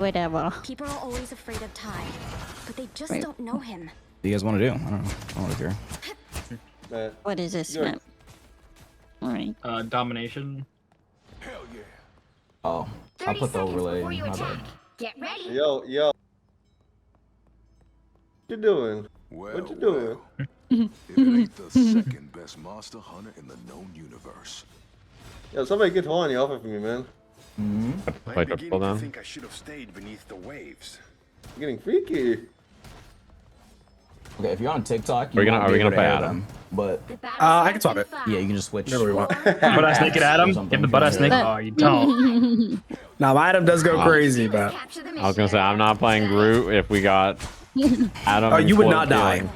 whatever. People are always afraid of Ty, but they just Wait. don't know him. What do you guys want to do? I don't know. I don't really care. What is this Good. map? Alright. Domination. Oh, I'll 30 put the seconds overlay before in. you My attack. bad. Get ready. Yo, yo. What you doing? Well, What you doing? well, if it ain't the second best monster hunter in the known universe. Yo, somebody get horny off of me, man. Play triple down. think I should have stayed beneath the waves. I'm getting freaky. Okay, if you're on TikTok, Are we gonna won't be able play to air Adam? them, but The battle I can starts swap in it. 5, yeah, you can just switch. Whatever we want. Butt ass naked Adam. something Give the if butt you ass want naked. to. Oh, you don't. Now my Adam does go crazy, Heroes but capture the I was gonna say mission. I'm not playing Groot if we got Adam. oh, and you would Floyd not die. killing.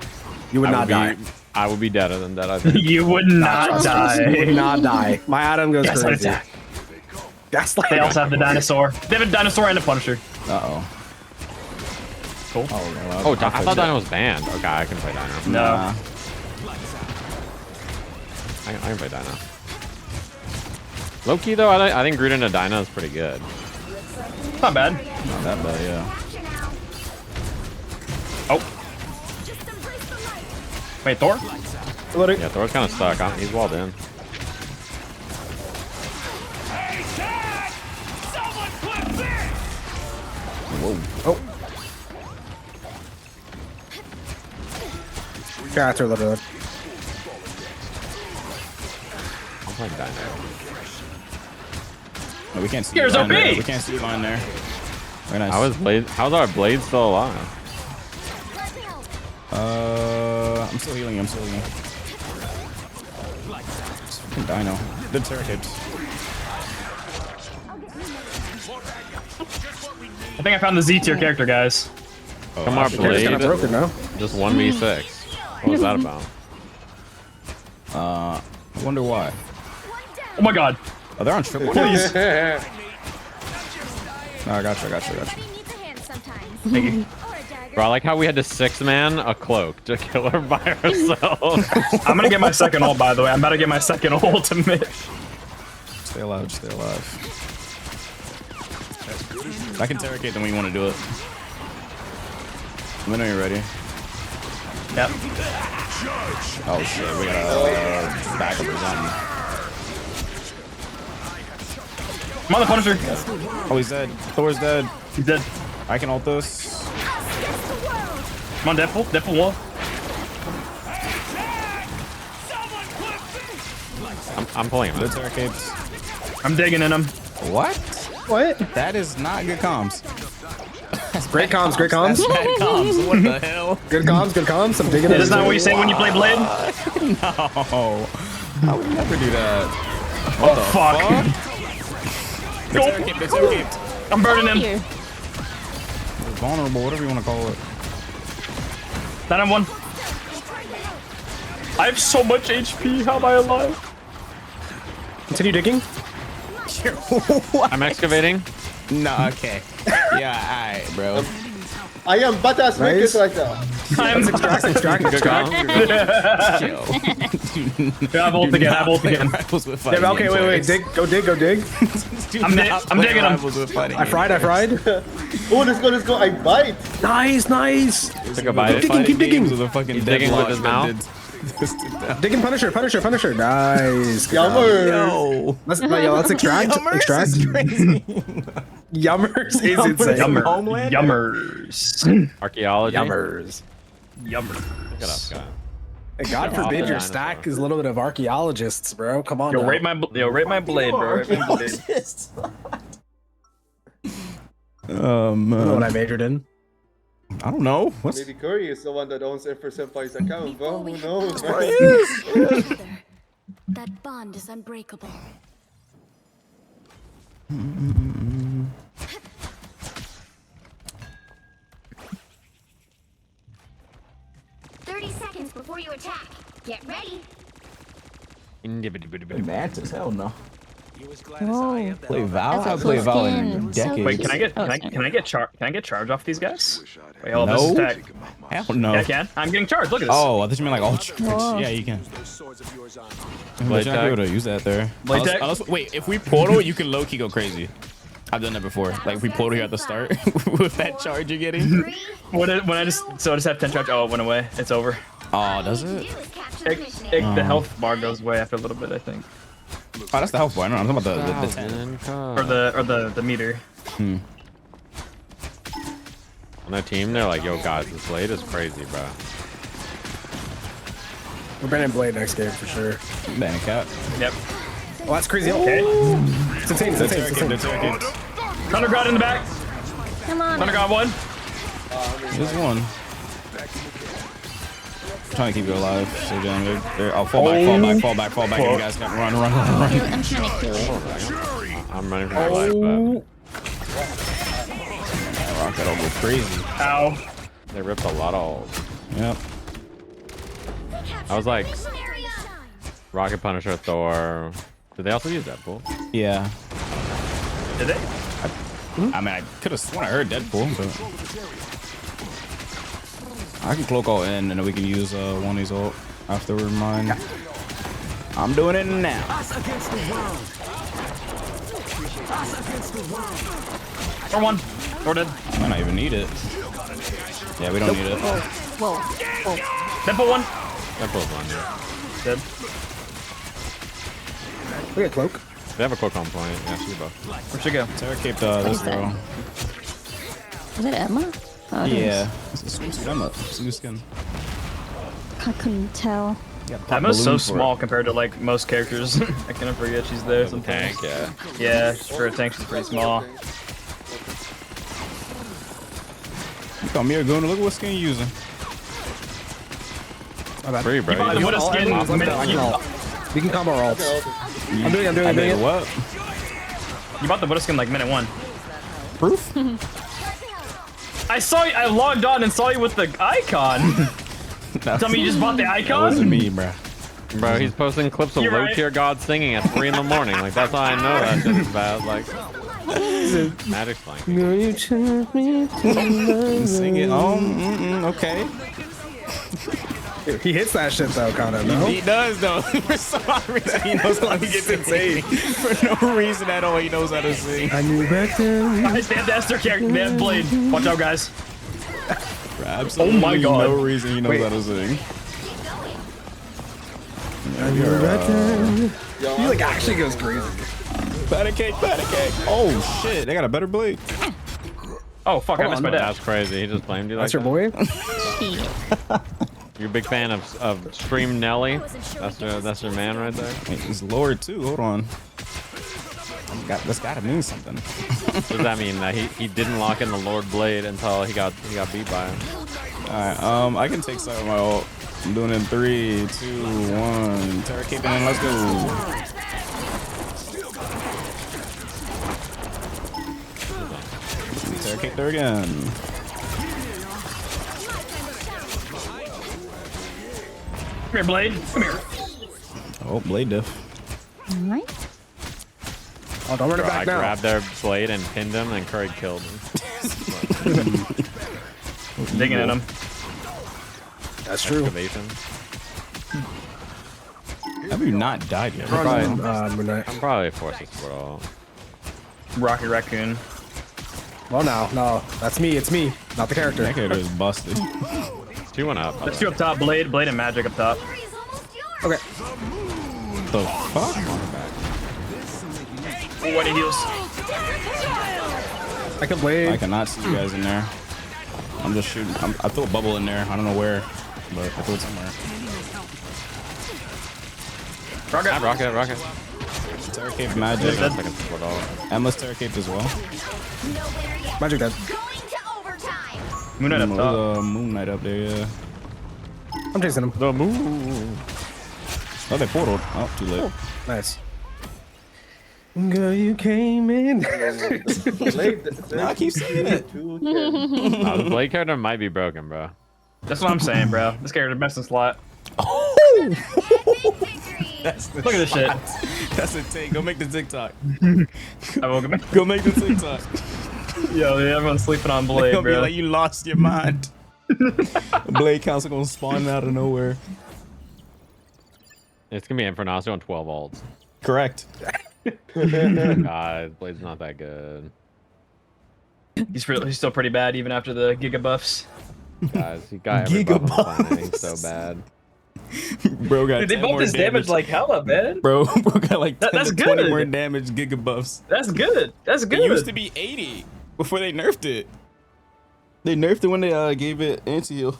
You would I not would die. I would be deader than dead. I think. You would not You would die. not die. My Adam goes Gaslight crazy. attack. Gaslight. They also have the dinosaur. They have a dinosaur and a Punisher. Uh-oh. Cool. Oh, well, Oh, I thought Dino was banned. Okay, I can play Dino. No. Nah. I can play Dino. Low key though, I think Groot into Dino is pretty good. Not bad. Not that bad, yeah. Action now. Oh, Just embrace the light. wait, Thor? Loading. Yeah, Thor's kind of stuck. He's walled in. Whoa. Oh. Yeah, throw loaded. I'm playing Dino. No, we can't see Here's you on OP. there. We can't see you on there. Very nice. How's our blade still alive? Let me help. I'm still healing. I'm still healing. It's fucking Dino. The turret. I think I found the Z tier character, guys. Come on, It's blade. kind of broken now. Just 1v6. What was that about? I wonder why. Oh my god. Oh, they're on triple. Please. No, I got you. I got you. I got you. Everybody needs a hand sometimes. Thank you. Or a dagger. Bro, I like how we had to 6-man a cloak to kill her by herself. I'm gonna get my second ult, by the way. I'm about to get my second ultimate. Stay alive. Stay alive. If I can interrogate, then we want to do it. Let me know you're ready. Yep. Oh shit, we gotta back up or something. I'm on the Punisher. Oh, he's dead. Thor's dead. He's dead. I can ult this. Come on, Deadpool. Deadpool wall. I'm pulling him The out. interrogates. I'm digging in him. What? What? That is not good comms. Great comms. Great comms. That's bad comms. What the hell? Good comms. Good comms. I'm digging it. That is not what you say when you play Blade. No. I would never do that. Oh, fuck. The interrogate. The interrogate. I'm burning him. Here. Vulnerable, whatever you want to call it. Then I'm one. I have so much HP. How am I alive? Continue digging. I'm excavating. No, okay. Yeah, alright, bro. I am badass naked Nice. right now. I'm Extract. Extract. Good Extract. call. Chill. I've ult again. I've ult again. Yeah, okay, wait. Dig. Go dig. Go dig. I'm digging him. I fried. I fried. Oh, let's go. I bite. Nice. Nice. Took a bite. Digging, keep digging. With a fucking He's digging with his mouth. Digging Punisher. Punisher. Punisher. Nice. Good job. Yummer. Yo. Let's extract. Extract. Yummers is insane. Yummer. Homeland? Yummers. Archaeology. Yummers. Look at us, guy. And God forbid your Dinosaur. stack is a little bit of archaeologists, bro. Come on. Yo, now. rate my blade, bro. Rate my blade. I don't know what I I majored in. don't know. What's Maybe Curry is the one that owns Emperor Senpai's account, bro. Who knows? Together. That bond is unbreakable. 30 seconds before you attack. Get ready. Mantis? Hell no. Whoa. Play Val? That's a I play cool Val skin. in So decades. Wait, can I get Oh, charge off these guys? Wait, hold on, this is No. tech. Hell no. Yeah, I can. I'm getting charged. Look at this. Oh, I thought you meant like all Whoa. Yeah, you can. Blade But you're not tech. able to use that there. Blade tech? Wait, if we portal, you can low key go crazy. I've done that before. Like we pulled here at the start with that charge you're getting. When I just have 10 charge, oh, it went away. It's over. Oh, does it? The health bar goes away after a little bit, I think. Oh, that's the health bar. No, I'm talking about the 10. Or the meter. On that team, they're like, yo, guys, this blade is crazy, bro. We're banning Blade next game for sure. Banning Cat. Yep. Oh, that's crazy. Okay. It's insane. It's insane. It's insane. Thunder God in the back. Come on. Thunder God one. There's one. I'm trying to keep you alive. So damn, oh, fall back. You guys got run. I'm trying to kill it. I'm running for my life, but Rocket will go crazy. Ow. they ripped a lot of ults. Yep. I was like, Rocket Punisher, Thor. Did they also use Deadpool? Yeah. Did they? I mean, I could have sworn I heard Deadpool, but I can cloak all in, and then we can use one of these ult after we're mine. I'm doing it now. Or one. Or dead. Might not even need it. Yeah, we don't need it. Whoa. Deadpool one. Deadpool's on here. Dead. We got cloak. They have a quick on point. Yeah, Shiba. Where'd she go? Terra caped this girl. Is it Emma? Oh, it Yeah. is. It's a swim up. It's a new skin. I couldn't tell. Emma's so small compared to like most characters. I kind of forget she's there sometimes. Tank, yeah. Yeah, for a tank, she's pretty small. You call me a gunner. Look what skin you using. Free, bro. The Buddha skin. We can combo our ults. I'm doing it. What? You bought the Buddha skin like minute one. Proof? I logged on and saw you with the icon. Tell me you just bought the That icon? wasn't me, bruh. Bro, he's posting clips of You're low right. tier gods singing at 3 in the morning. Like, that's how I know that shit is bad. Like, Magic's playing. Sing it. Okay. He hits that shit though, kind of. No. He does though. For some reason, he knows how to get insane. For no reason at all, he knows how to sing. I knew back then. Guys, they have the Esther character. They have Blade. Watch out, guys. For absolutely Oh my God. no reason he knows how to sing. I knew back then. Yo, He like actually goes crazy. Patty cake. Oh shit, they got a better blade. Oh, fuck, I missed my That's dash. crazy. He just blamed you like That's your boy. You're a big fan of Stream Nelly. That's your man right there. He's lower too. Hold on. That's gotta mean something. What does that mean? That he didn't lock in the Lord Blade until he got beat by him. Alright, I can take some of my ult. I'm doing it in 3, 2, 1. Terra cape in, let's go. Terra cape there again. Come here, Blade. Come here. Oh, blade diff. Alright. Oh, don't run it I back now. grabbed their blade and pinned him, and Curry killed him. Digging at him. That's true. Excavation. Have you not died yet? Moonlight. I'm probably forced to throw. Rocky Raccoon. Well, no, that's me. It's me, not the character. That character is busted. 2-1 up. There's two up top. Blade and Magic up top. Okay. The fuck? Oh, what he heals. I can blade. I cannot see you guys in there. I'm just shooting. I threw a bubble in there. I don't know where, but I threw it somewhere. Rocket. Terra cape magic. That's like a split all. Emma's Terra cape as well. Magic dead. Going to overtime. Moon Knight up top. Moon Knight up there, yeah. I'm chasing him. The moon. Oh, they portaled. Oh, too late. Nice. Girl, you came in. I keep saying it. Nah, the Blade character might be broken, bro. That's what I'm saying, bro. This character best in slot. That's the Look at this shit. That's a take. Go make the TikTok. I woke up. Go make the TikTok. Yo, yeah, everyone's sleeping on They're Blade, gonna be bro. like you lost your mind. Blade council gonna spawn out of nowhere. It's gonna be Infernacio on 12 ults. Correct. God, Blade's not that good. He's still pretty bad even after the Giga buffs. Guys, he got every buff on the planet. He's so bad. Bro got Dude, they 10 bumped more his damage like hella, man. Bro got like 10 That's to 20 good. more damage giga buffs. That's good. That's good. It used to be 80 before they nerfed it. They nerfed it when they gave it anti-heal.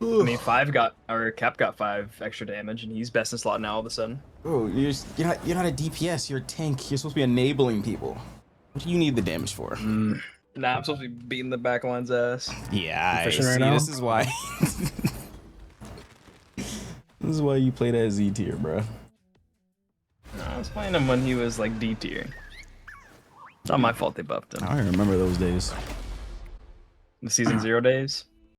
I mean, Cap got 5 extra damage, and he's best in slot now all of a sudden. Bro, you're not a DPS. You're a tank. You're supposed to be enabling people. What do you need the damage for? Nah, I'm supposed to be beating the backline's ass. Yeah, Efficient right now? this is why. This is why you play that Z tier, bro. Nah, I was playing him when he was like D tier. It's not my fault they buffed him. I remember those days. The season 0 days.